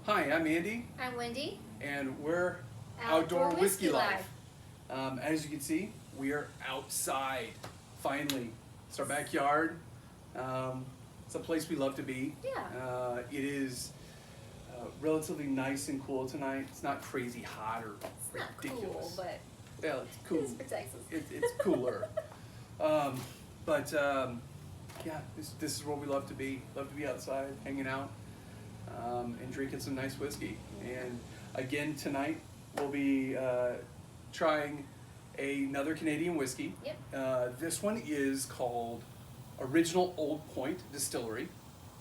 Hi, I'm Andy, I'm Wendy. and we're Outdoor Whiskey Life. As you can see, we are outside, finally. It's our backyard. It's a place we love to be. Yeah. It is relatively nice and cool tonight. It's not crazy hot or It's not ridiculous. cool, but Yeah, it's cool. it's for Texas. It's cooler. But yeah, this is where we love to be. Love to be outside, hanging out, and drinking some nice whiskey. And again, tonight we'll be trying another Canadian whiskey. Yep. This one is called Original Olde Point Distillery.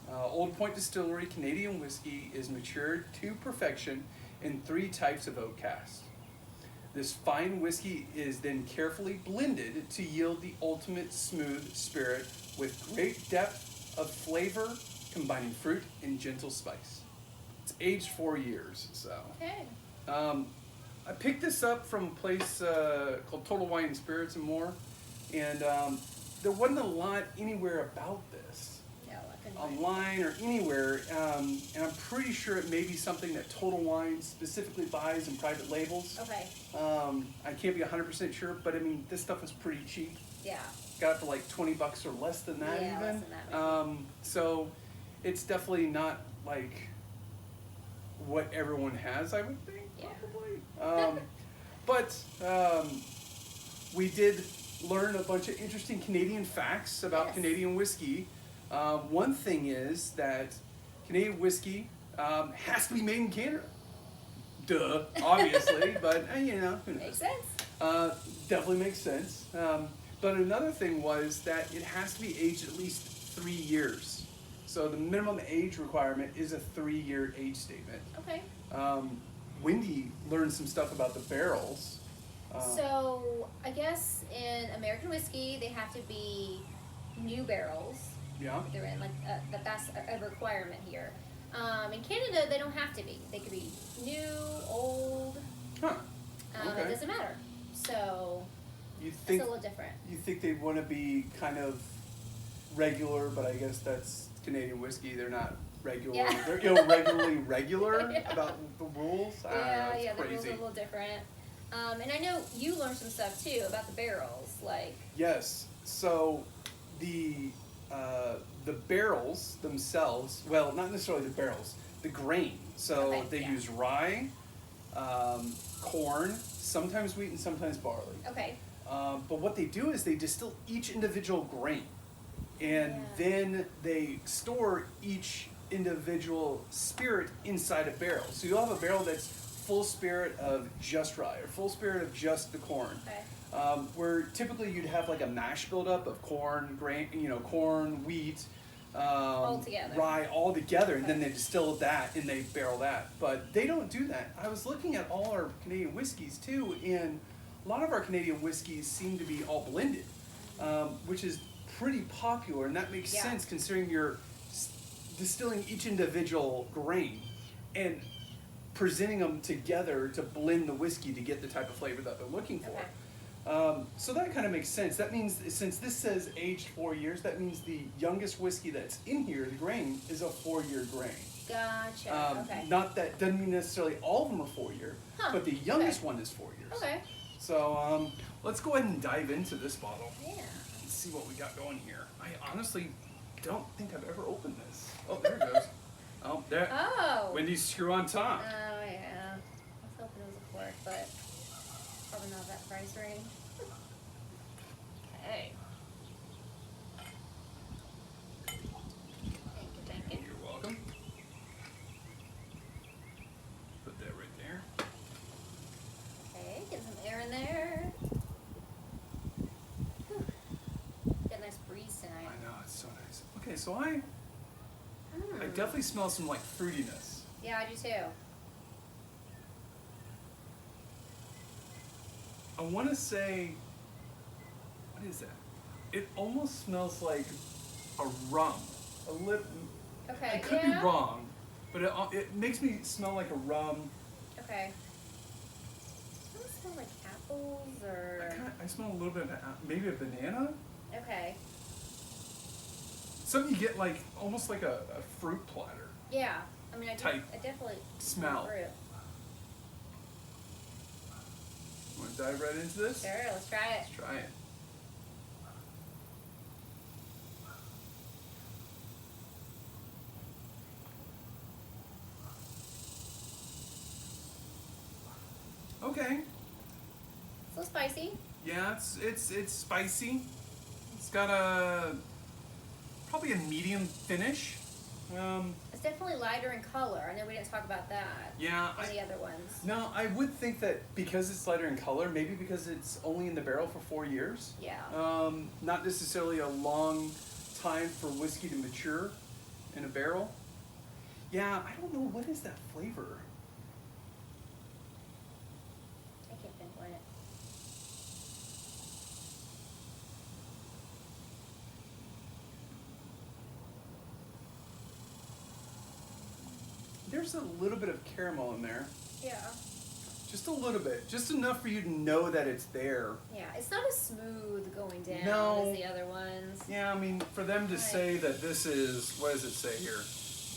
Olde Point Distillery Canadian whiskey is matured to perfection in 3 types of oak casks. This fine whiskey is then carefully blended to yield the ultimate smooth spirit with great depth of flavor, combining fruit and gentle spice. It's aged 4 years, so. Okay. I picked this up from a place called Total Wine and Spirits and More, and there wasn't a lot anywhere about this, No, I couldn't. online or anywhere, and I'm pretty sure it may be something that Total Wine specifically buys in private labels. Okay. I can't be 100% sure, but I mean, this stuff is pretty cheap. Yeah. Got it for like $20 or less than that, Yeah, even. less than that, maybe. So it's definitely not like what everyone has, I would think, Yeah. probably. But we did learn a bunch of interesting Canadian facts about Yes. Canadian whiskey. One thing is that Canadian whiskey has to be made in Canada. Duh, obviously, but you know, who knows? Makes sense. Definitely makes sense. But another thing was that it has to be aged at least 3 years. So the minimum age requirement is a 3-year age statement. Okay. Wendy learned some stuff about the barrels. So I guess in American whiskey they have to be new barrels. Yeah. They're in that's a requirement here. In Canada they don't have to be. They could be new, old. Huh. It Okay. doesn't matter. So You it's think a little different. you think they'd want to be kind of regular, but I guess that's Canadian whiskey. They're not regular. Yeah. They're irregularly regular Yeah. about the rules. I don't know, Yeah, it's yeah, the rules crazy. are a little different. And I know you learned some stuff too about the barrels, like. Yes. So the barrels themselves, well, not necessarily the barrels, the grain. So Okay, they yeah. use rye, corn, sometimes wheat, and sometimes barley. Okay. But what they do is they distill each individual grain, and Yeah. then they store each individual spirit inside a barrel. So you'll have a barrel that's full spirit of just rye, or full spirit of just the corn. Okay. Where typically you'd have like a mash buildup of corn, grain, corn, wheat, All together. rye, all together, and then Okay. they distill that and they barrel that. But they don't do that. I was looking at all our Canadian whiskeys too, and a lot of our Canadian whiskeys seem to be all blended, which is pretty popular, and that makes Yeah. sense considering you're distilling each individual grain and presenting them together to blend the whiskey to get the type of flavor that they're looking for. Okay. So that kind of makes sense. That means since this says aged 4 years, that means the youngest whiskey that's in here, the grain, is a 4-year grain. Gotcha. Okay. Not that doesn't mean necessarily all of them are 4-year, Huh, but the youngest okay. one is 4 years. Okay. So let's go ahead and dive into this bottle Yeah. and see what we got going here. I honestly don't think I've ever opened this. Oh, there it goes. Oh, there. Oh. Wendy's screw on top. Oh yeah. I was hoping it was a quart, but probably not that price range. Okay. Thank you. You're welcome. Put that right there. Okay, get some air in there. Whew. Got a nice breeze tonight. I know, it's so nice. Okay, so I definitely smell some like fruitiness. Yeah, I do too. I want to say, what is that? It almost smells like a rum. A lip. Okay. I could be wrong, but it makes me smell like a rum. Okay. Does it smell like apples or? I smell a little bit of maybe a banana. Okay. Something you get like almost like a fruit platter. Yeah. I mean, I definitely smell. through. Want to dive right into this? Sure, let's try it. Let's try it. Okay. It's a little spicy. Yeah, it's spicy. It's got probably a medium finish. It's definitely lighter in color. I know we didn't talk about that. Yeah. In the other ones. No, I would think that because it's lighter in color, maybe because it's only in the barrel for 4 years. Yeah. Not necessarily a long time for whiskey to mature in a barrel. Yeah, I don't know, what is that flavor? I can't pinpoint it. There's a little bit of caramel in there. Yeah. Just a little bit. Just enough for you to know that it's there. Yeah, it's not as smooth going down No. as the other ones. Yeah, I mean, for them to say that this is, what does it say here?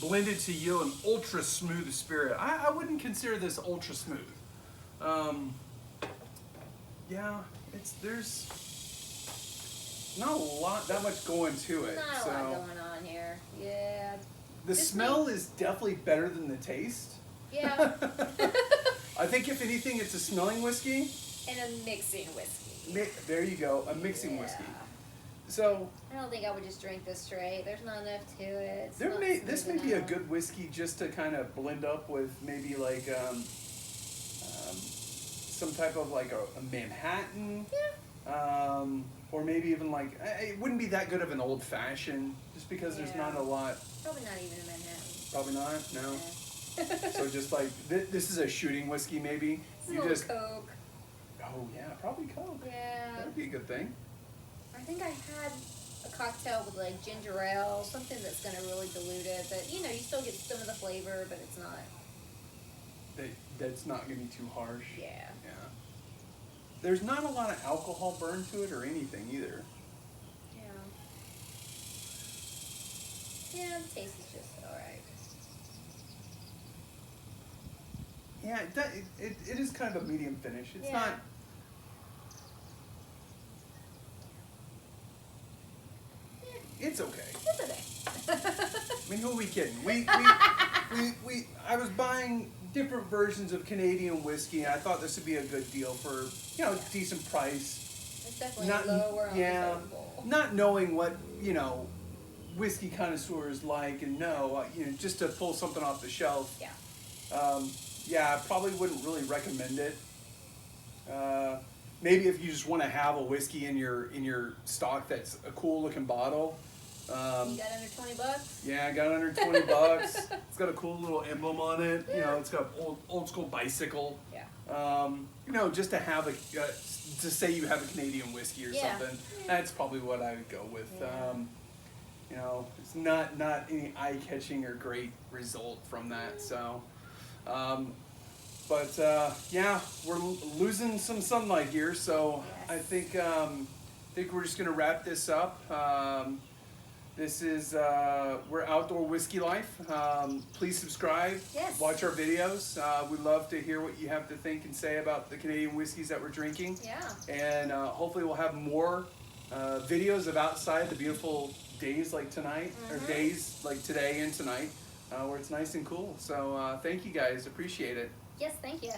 Blended to yield an ultra smooth spirit. I wouldn't consider this ultra smooth. Yeah, there's not a lot, that much going to it. Not a lot going on here. Yeah. The smell is definitely better than the taste. Yeah. I think if anything, it's a smelling whiskey. And a mixing whiskey. There you go, a mixing whiskey. So I don't think I would just drink this straight. There's not enough to it. This may be a good whiskey just to kind of blend up with maybe like some type of like a Manhattan. Yeah. Or maybe even like, it wouldn't be that good of an old fashioned just because there's not a lot. Probably not even a Manhattan. Probably not, no. Yeah. So just like, this is a shooting whiskey maybe. You just Coke. Oh yeah, probably Coke. Yeah. That would be a good thing. I think I had a cocktail with like ginger ale, something that's gonna really dilute it, but you know, you still get some of the flavor, but it's not. That's not gonna be too harsh. Yeah. Yeah. There's not a lot of alcohol burn to it or anything either. Yeah. Yeah, the taste is just alright. Yeah, it is kind of a medium finish. It's not. It's okay. It's okay. I mean, who are we kidding? I was buying different versions of Canadian whiskey, and I thought this would be a good deal for, decent price. It's definitely lower on the table. Not knowing what, whiskey connoisseurs like and know, just to pull something off the shelf. Yeah. I probably wouldn't really recommend it. Maybe if you just want to have a whiskey in your stock that's a cool looking bottle. You got under $20? Yeah, I got under $20. It's got a cool little emblem on it. Yeah. It's got old school bicycle. Yeah. Just to have to say you have a Canadian whiskey or something. That's probably what I would go with. Yeah. It's not any eye catching or great result from that. So, we're losing some sunlight here. So Yes. I think we're just gonna wrap this up. This is we're Outdoor Whiskey Life. Please subscribe. Yes. Watch our videos. We love to hear what you have to think and say about the Canadian whiskeys that we're drinking. Yeah. And hopefully we'll have more videos of outside the beautiful days like tonight, or days like today and tonight, where it's nice and cool. So thank you guys. Appreciate it. Yes, thank you.